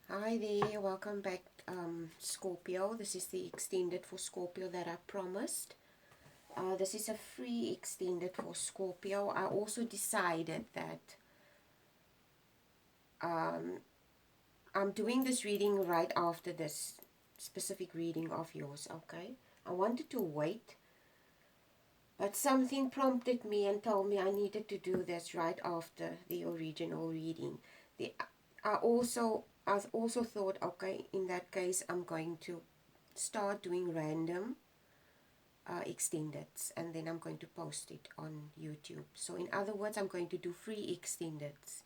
Hi there, welcome back, Scorpio. This is the extended for Scorpio that I promised. This is a free extended for Scorpio. I also decided that I'm doing this reading right after this specific reading of yours, okay? I wanted to wait, but something prompted me and told me I needed to do this right after the original reading. The, I also thought, okay, in that case, I'm going to start doing random extendeds, and then I'm going to post it on YouTube. So in other words, I'm going to do free extendeds,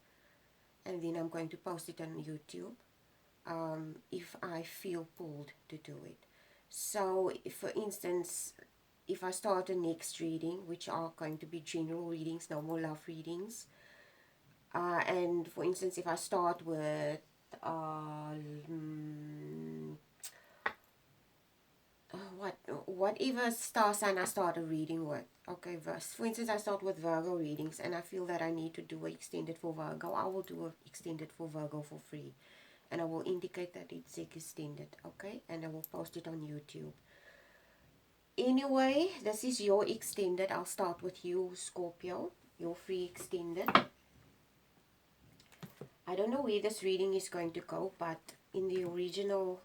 and then I'm going to post it on YouTube if I feel pulled to do it. So if, for instance, if I start a next reading, which are going to be general readings, no more love readings, and for instance, if I start with uh, mm, what whatever star sign I start a reading with. Okay, for instance, I start with Virgo readings, and I feel that I need to do an extended for Virgo. I will do an extended for Virgo for free, and I will indicate that it's extended. Okay, and I will post it on YouTube. Anyway, this is your extended. I'll start with you, Scorpio. Your free extended. I don't know where this reading is going to go, but in the original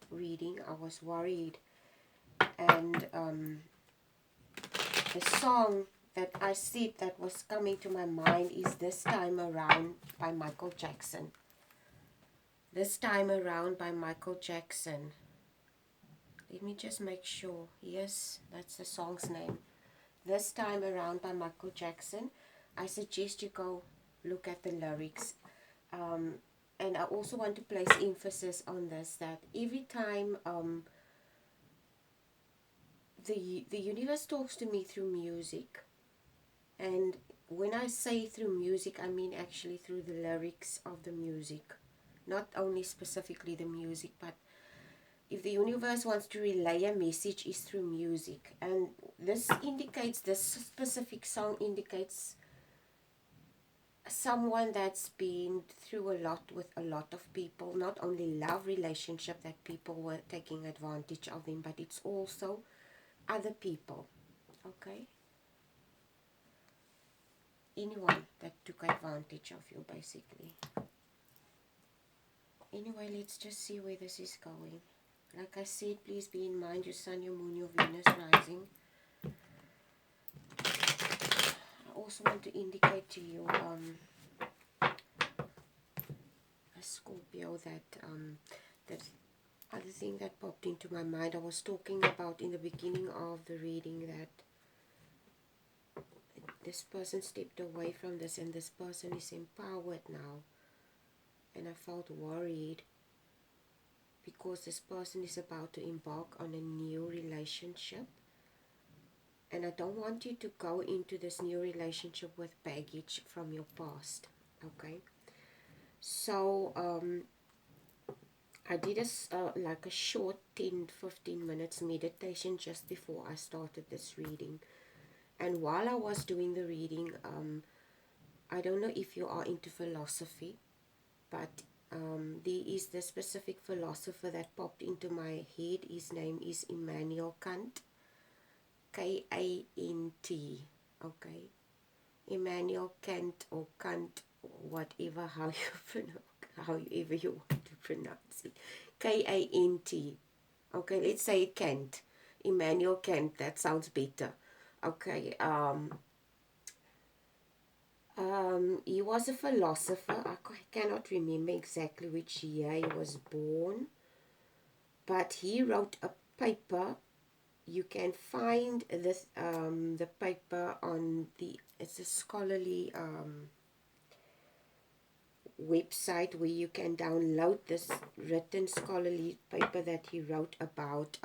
reading, I was worried, and the song that I said that was coming to my mind is This Time Around by Michael Jackson. This Time Around by Michael Jackson. Let me just make sure. Yes, that's the song's name. This Time Around by Michael Jackson. I suggest you go look at the lyrics. And I also want to place emphasis on this, that every time the universe talks to me through music. And when I say through music, I mean actually through the lyrics of the music. Not only specifically the music, but if the universe wants to relay a message, is through music. And this indicates, this specific song indicates someone that's been through a lot with a lot of people. Not only love relationship that people were taking advantage of them, but it's also other people. Okay? Anyone that took advantage of you, basically. Anyway, let's just see where this is going. Like I said, please be in mind your sun, your moon, your Venus rising. I also want to indicate to you, a Scorpio, that that other thing that popped into my mind. I was talking about in the beginning of the reading that this person stepped away from this, and this person is empowered now. And I felt worried because this person is about to embark on a new relationship. And I don't want you to go into this new relationship with baggage from your past, okay? So, I did like a short 10-15 minutes meditation just before I started this reading. And while I was doing the reading, I don't know if you are into philosophy, but there is this specific philosopher that popped into my head. His name is Immanuel Kant. K-A-N-T, okay? Immanuel Kant, or Kant, whatever, however you want to pronounce it. K-A-N-T. Okay, let's say Kant. Immanuel Kant, that sounds better. Okay, he was a philosopher. I cannot remember exactly which year he was born, but he wrote a paper. You can find this the paper on it's a scholarly website where you can download this written scholarly paper that he wrote about.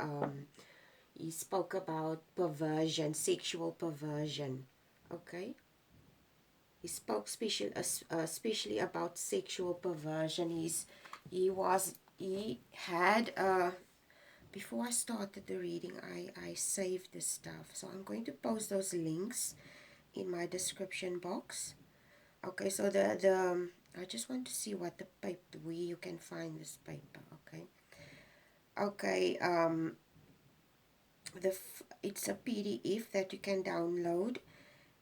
He spoke about perversion, sexual perversion. Okay, he spoke especially about sexual perversion. He had before I started the reading, I saved the stuff. So I'm going to post those links in my description box. Okay, so I just want to see what the paper, where you can find this paper, okay? Okay, it's a PDF that you can download,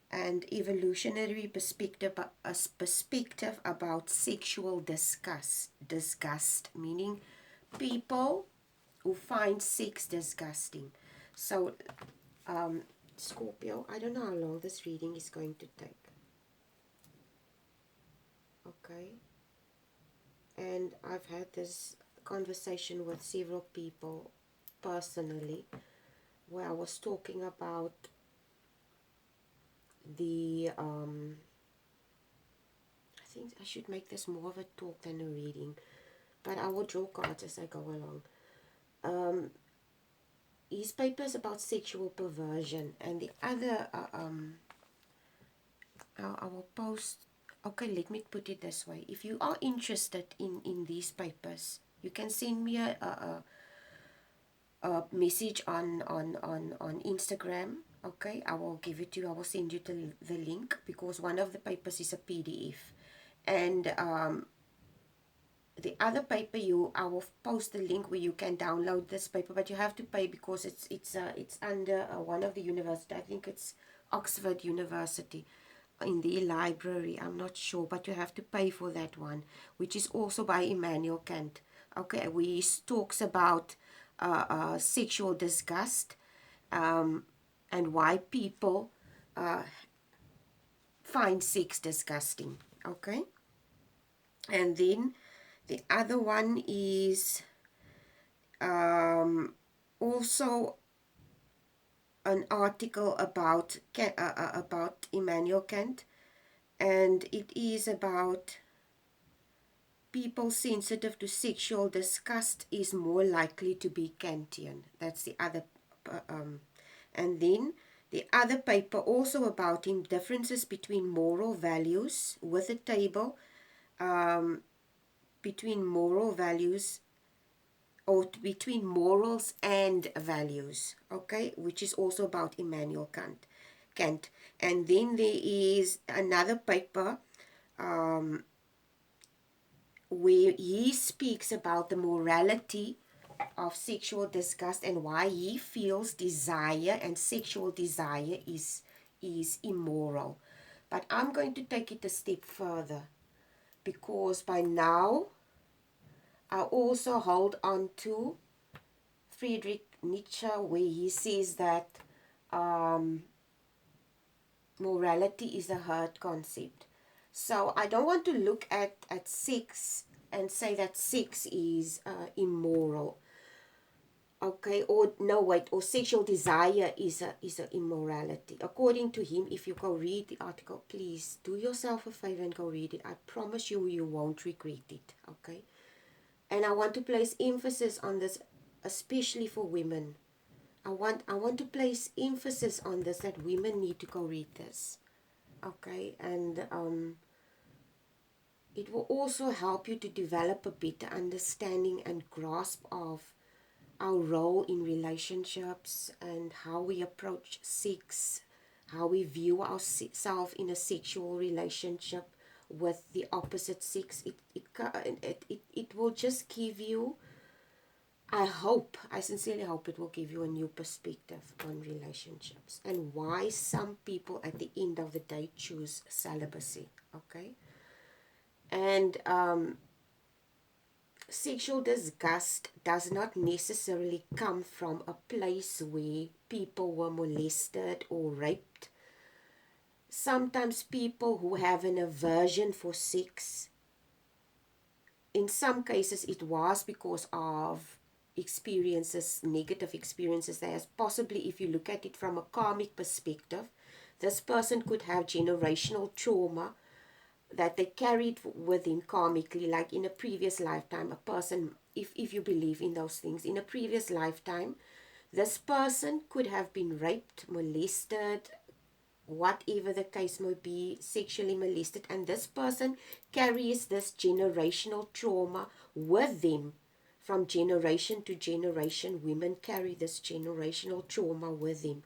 and evolutionary perspective, a perspective about sexual disgust, meaning people who find sex disgusting. So, Scorpio, I don't know how long this reading is going to take. Okay, and I've had this conversation with several people personally, where I was talking about the I think I should make this more of a talk than a reading, but I will draw cards as I go along. His paper is about sexual perversion, and the other I will post. Okay, let me put it this way: if you are interested in these papers, you can send me a message on Instagram. Okay, I will give it to you. I will send you the link, because one of the papers is a PDF, and the other paper, I will post the link where you can download this paper, but you have to pay, because it's under one of the university. I think it's Oxford University, in the library. I'm not sure, but you have to pay for that one, which is also by Immanuel Kant. Okay, he talks about sexual disgust, and why people find sex disgusting. Okay, and then the other one is also an article about Immanuel Kant, and it is about people sensitive to sexual disgust is more likely to be Kantian. That's the other, and then the other paper also about him, differences between moral values, with a table between moral values, or between morals and values, okay, which is also about Immanuel Kant. And then there is another paper where he speaks about the morality of sexual disgust, and why he feels desire and sexual desire is immoral. But I'm going to take it a step further, because by now I also hold on to Friedrich Nietzsche, where he says that morality is a hard concept. So I don't want to look at sex and say that sex is immoral. Okay, or no, wait, or sexual desire is a immorality. According to him, if you go read the article, please do yourself a favor and go read it. I promise you, you won't regret it. Okay, and I want to place emphasis on this, especially for women. I want to place emphasis on this, that women need to go read this. Okay, and it will also help you to develop a better understanding and grasp of our role in relationships, and how we approach sex, how we view ourselves in a sexual relationship with the opposite sex. It will just give you, I sincerely hope it will give you a new perspective on relationships, and why some people at the end of the day choose celibacy. Okay, and sexual disgust does not necessarily come from a place where people were molested or raped. Sometimes people who have an aversion for sex, in some cases it was because of experiences, negative experiences. There's possibly, if you look at it from a karmic perspective, this person could have generational trauma that they carried with him karmically, like in a previous lifetime. A person, if you believe in those things, in a previous lifetime, this person could have been raped, molested, whatever the case may be, sexually molested, and this person carries this generational trauma with them. From generation to generation, women carry this generational trauma with them,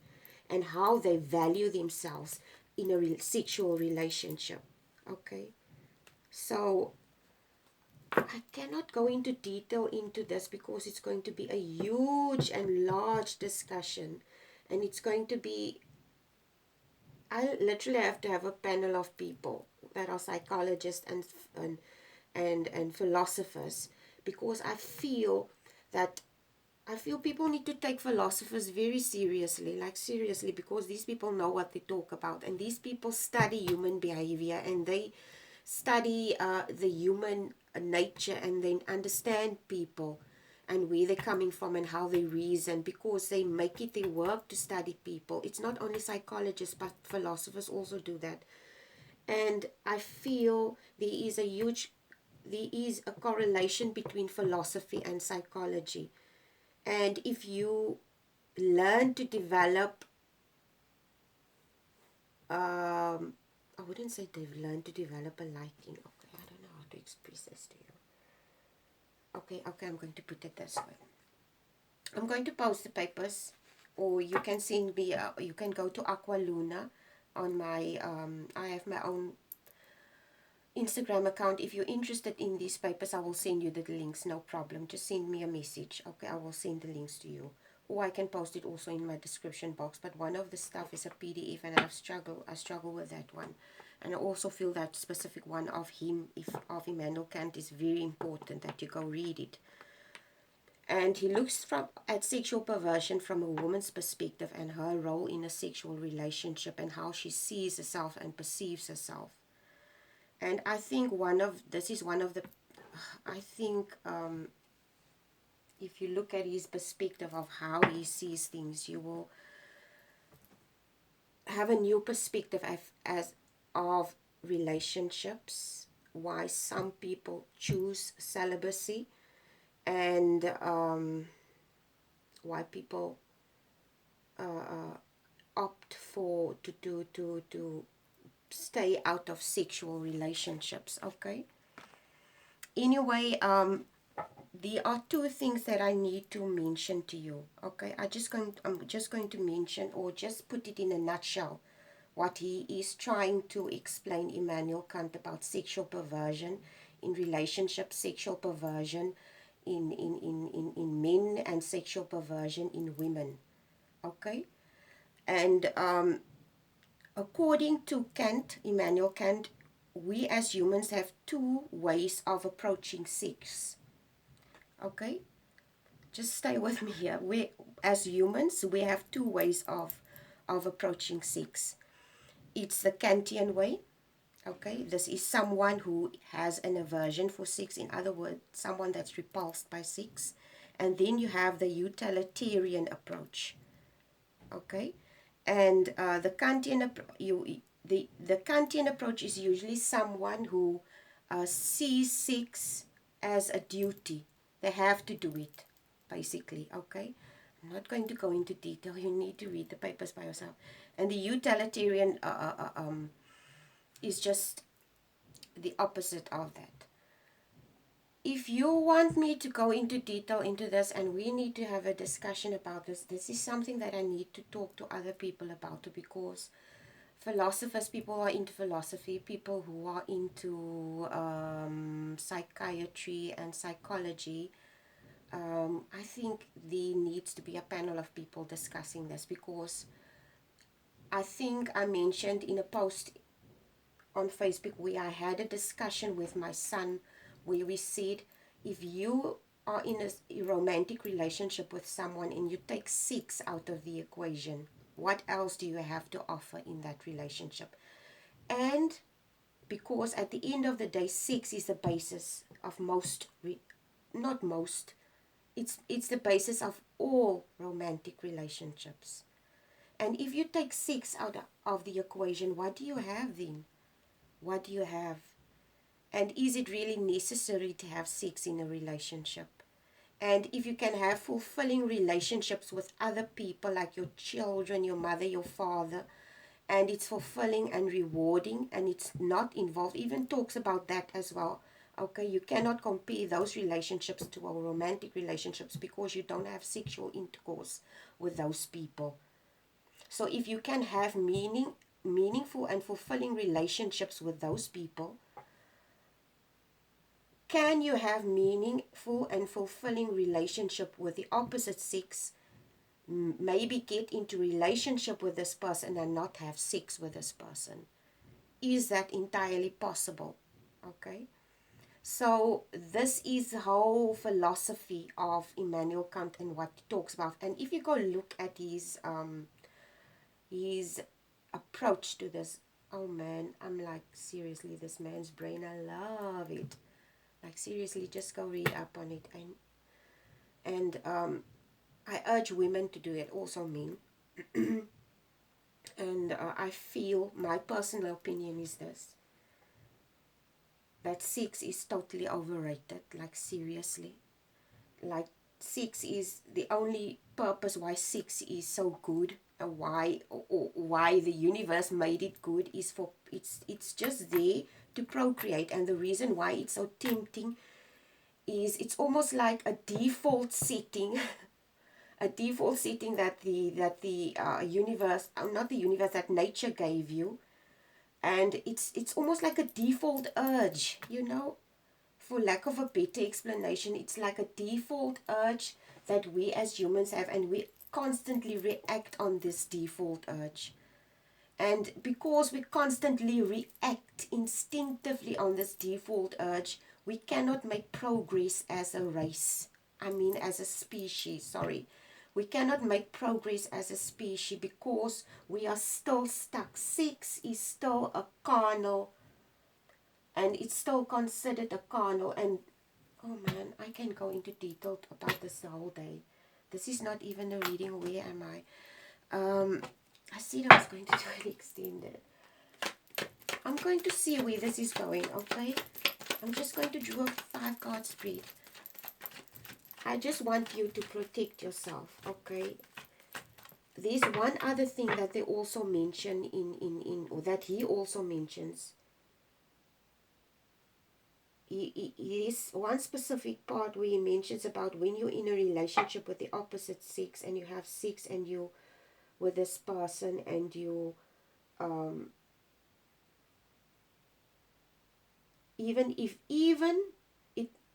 and how they value themselves in a sexual relationship. Okay, So I cannot go into detail into this because it's going to be a huge and large discussion, and it's going to be, I literally have to have a panel of people that are psychologists and philosophers, because that I feel people need to take philosophers very seriously, like seriously, because these people know what they talk about, and these people study human behavior, and they study the human nature, and then understand people and where they're coming from and how they reason, because they make it their work to study people. It's not only psychologists, but philosophers also do that. And I feel there is a correlation between philosophy and psychology. And if you learn to develop, I wouldn't say they've learned to develop a liking. Okay, I don't know how to express this to you. Okay, I'm going to put it this way. I'm going to post the papers, or you can send me, you can go to Aqua Luna on my, I have my own Instagram account. If you're interested in these papers, I will send you the links, no problem. Just send me a message, okay? I will send the links to you. Or I can post it also in my description box. But one of the stuff is a PDF, and I struggle with that one. And I also feel that specific one of of Immanuel Kant is very important, that you go read it. And he looks at sexual perversion from a woman's perspective, and her role in a sexual relationship, and how she sees herself and perceives herself. And I think I think if you look at his perspective of how he sees things, you will have a new perspective of relationships, why some people choose celibacy, and why people opt for to stay out of sexual relationships. Okay. Anyway, there are two things that I need to mention to you. Okay, I'm just going to mention, or just put it in a nutshell, what he is trying to explain, Immanuel Kant, about sexual perversion in relationships, sexual perversion in men, and sexual perversion in women. Okay, and according to Kant, Immanuel Kant, we as humans have two ways of approaching sex. Okay, just stay with me here. As humans, we have two ways of approaching sex. It's the Kantian way. Okay, this is someone who has an aversion for sex. In other words, someone that's repulsed by sex. And then you have the utilitarian approach. Okay, and the Kantian approach is usually someone who sees sex as a duty. They have to do it, basically. Okay, I'm not going to go into detail. You need to read the papers by yourself. And the utilitarian is just the opposite of that. If you want me to go into detail into this, and we need to have a discussion about this is something that I need to talk to other people about, because philosophers, people who are into philosophy, people who are into psychiatry and psychology, I think there needs to be a panel of people discussing this, because I think I mentioned in a post on Facebook where I had a discussion with my son, where we said, if you are in a romantic relationship with someone and you take sex out of the equation, what else do you have to offer in that relationship? And because at the end of the day, sex is the basis of not most, it's the basis of all romantic relationships. And if you take sex out of the equation, what do you have then? What do you have? And is it really necessary to have sex in a relationship? And if you can have fulfilling relationships with other people, like your children, your mother, your father, and it's fulfilling and rewarding, and it's not involved, even talks about that as well. Okay, you cannot compare those relationships to our romantic relationships, because you don't have sexual intercourse with those people. So if you can have meaningful and fulfilling relationships with those people, can you have meaningful and fulfilling relationship with the opposite sex? Maybe get into relationship with this person and not have sex with this person. Is that entirely possible? Okay. So this is the whole philosophy of Immanuel Kant and what he talks about. And if you go look at his approach to this, oh man, I'm like, seriously, this man's brain, I love it. Like, seriously, just go read up on it. And I urge women to do it, also men. And I feel, my personal opinion is this, that sex is totally overrated, like seriously. Like, sex is the only purpose why sex is so good, and why the universe made it good is for, it's just there to procreate. And the reason why it's so tempting is it's almost like a default setting a default setting that the universe, not the universe, that nature gave you. And it's almost like a default urge, you know, for lack of a better explanation. It's like a default urge that we as humans have, and we constantly react on this default urge. And because we constantly react instinctively on this default urge, we cannot make progress as a race. I mean, as a species, sorry. We cannot make progress as a species because we are still stuck. Sex is still a carnal, and it's still considered a carnal. And oh man, I can go into detail about this the whole day. This is not even a reading. Where am I? I said I was going to do it extended. I'm going to see where this is going, okay? I'm just going to draw a 5-card spread. I just want you to protect yourself, okay? There's one other thing that they also mention or that he also mentions. There's one specific part where he mentions about when you're in a relationship with the opposite sex, and you have sex and you with this person, and you even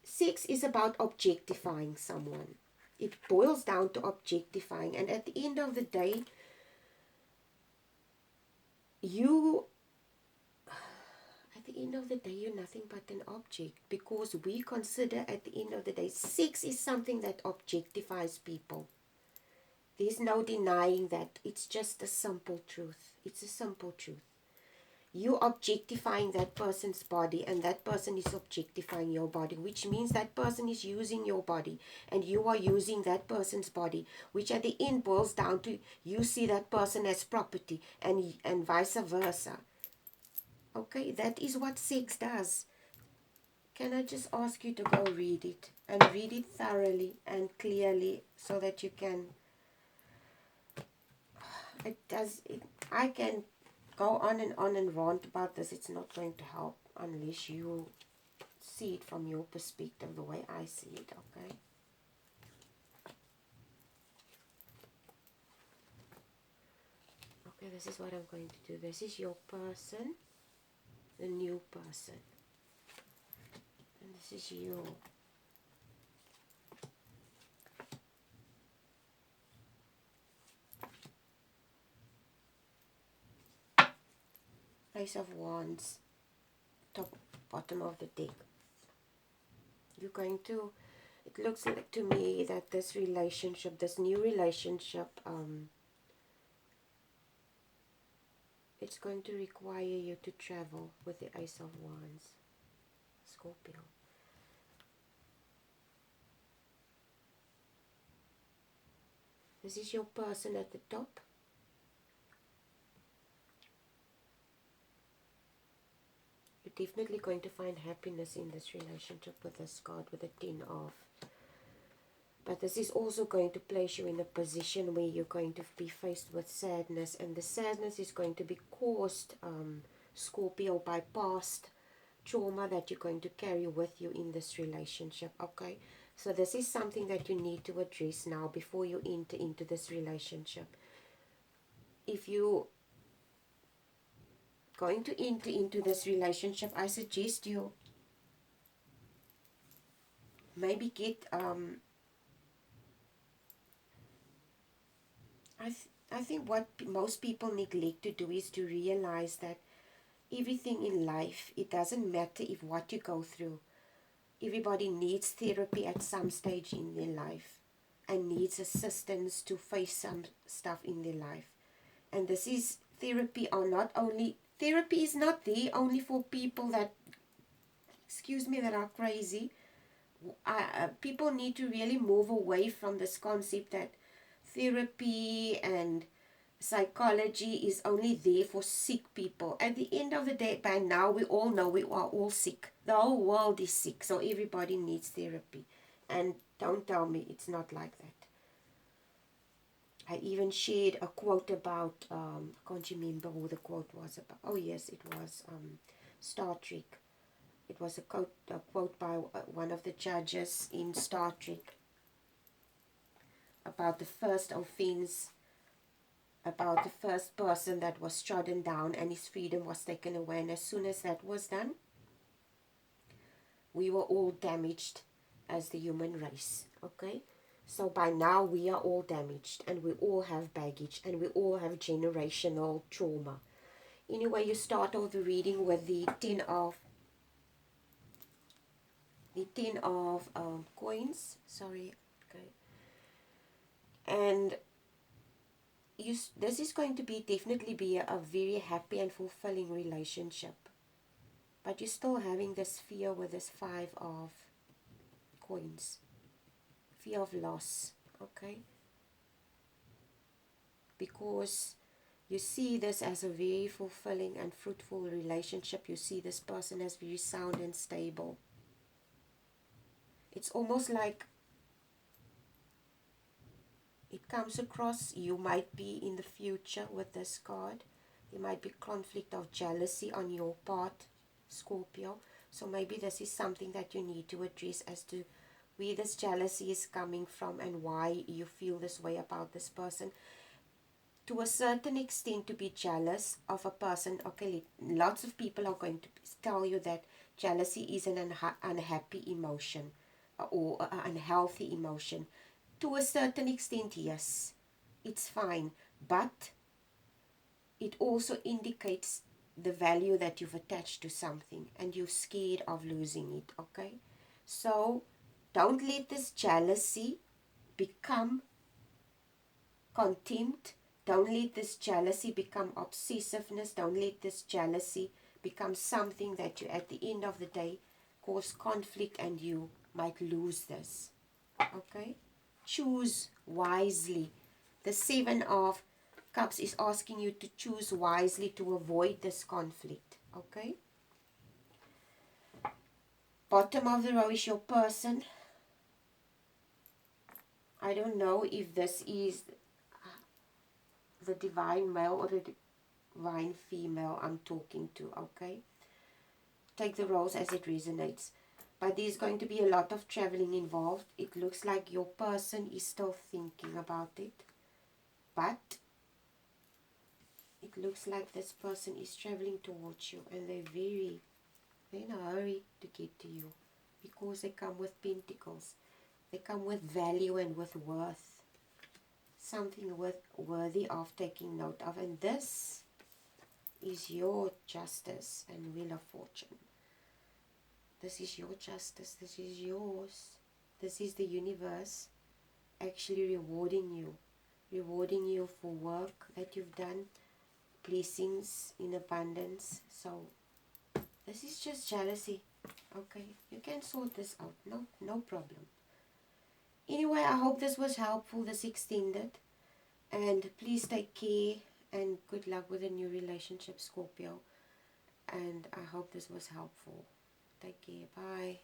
sex is about objectifying someone. It boils down to objectifying, and at the end of the day, you're nothing but an object, because we consider at the end of the day, sex is something that objectifies people. There's no denying that. It's just a simple truth. It's a simple truth. You objectifying that person's body, and that person is objectifying your body, which means that person is using your body and you are using that person's body, which at the end boils down to you see that person as property, and vice versa. Okay, that is what sex does. Can I just ask you to go read it, and read it thoroughly and clearly, so that you can, I can go on and rant about this. It's not going to help unless you see it from your perspective, the way I see it, okay? Okay, this is what I'm going to do. This is your person, the new person. And this is you. Ace of Wands, bottom of the deck. You're going to, it looks like to me that this relationship, this new relationship, it's going to require you to travel with the Ace of Wands, Scorpio. This is your person at the top. You're definitely going to find happiness in this relationship with this card, with the 10 of. But this is also going to place you in a position where you're going to be faced with sadness. And the sadness is going to be caused, Scorpio, by past trauma that you're going to carry with you in this relationship, okay? So this is something that you need to address now before you enter into this relationship. If you going to enter into this relationship, I suggest you maybe get, I think what most people neglect to do is to realize that everything in life, it doesn't matter if what you go through. Everybody needs therapy at some stage in their life and needs assistance to face some stuff in their life. And this is therapy, or not only, therapy is not there only for people that, excuse me, that are crazy. People need to really move away from this concept that therapy and psychology is only there for sick people. At the end of the day, by now we all know we are all sick. The whole world is sick, so everybody needs therapy. And don't tell me it's not like that. I even shared a quote about, I can't remember who the quote was about. Oh yes, it was Star Trek. It was a quote by one of the judges in Star Trek about the first offense, about the first person that was trodden down and his freedom was taken away. And as soon as that was done, we were all damaged as the human race. Okay? So by now we are all damaged, and we all have baggage, and we all have generational trauma. Anyway, you start off the reading with the 10 of coins. Sorry. Okay. And this is going to definitely be a very happy and fulfilling relationship. But you're still having this fear with this 5 of coins. Fear of loss. Okay? Because you see this as a very fulfilling and fruitful relationship. You see this person as very sound and stable. It's almost like it comes across, you might be in the future with this card. There might be conflict of jealousy on your part, Scorpio. So maybe this is something that you need to address as to where this jealousy is coming from and why you feel this way about this person. To a certain extent, to be jealous of a person, okay, lots of people are going to tell you that jealousy is an unhappy emotion or an unhealthy emotion. To a certain extent, yes, it's fine, but it also indicates the value that you've attached to something and you're scared of losing it, okay? So don't let this jealousy become contempt. Don't let this jealousy become obsessiveness. Don't let this jealousy become something that you, at the end of the day, cause conflict and you might lose this, okay? Choose wisely. The 7 of Cups is asking you to choose wisely to avoid this conflict, okay? Bottom of the row is your person. I don't know if this is the divine male or the divine female I'm talking to, okay? Take the roles as it resonates. But there's going to be a lot of traveling involved. It looks like your person is still thinking about it. But it looks like this person is traveling towards you, and they're in a hurry to get to you because they come with pentacles. They come with value and with worth. Something worthy of taking note of. And this is your justice and wheel of fortune. This is your justice. This is yours. This is the universe actually rewarding you. Rewarding you for work that you've done. Blessings in abundance. So this is just jealousy. Okay, you can sort this out. No problem. Anyway, I hope this was helpful, this extended. And please take care and good luck with a new relationship, Scorpio. And I hope this was helpful. Take care. Bye.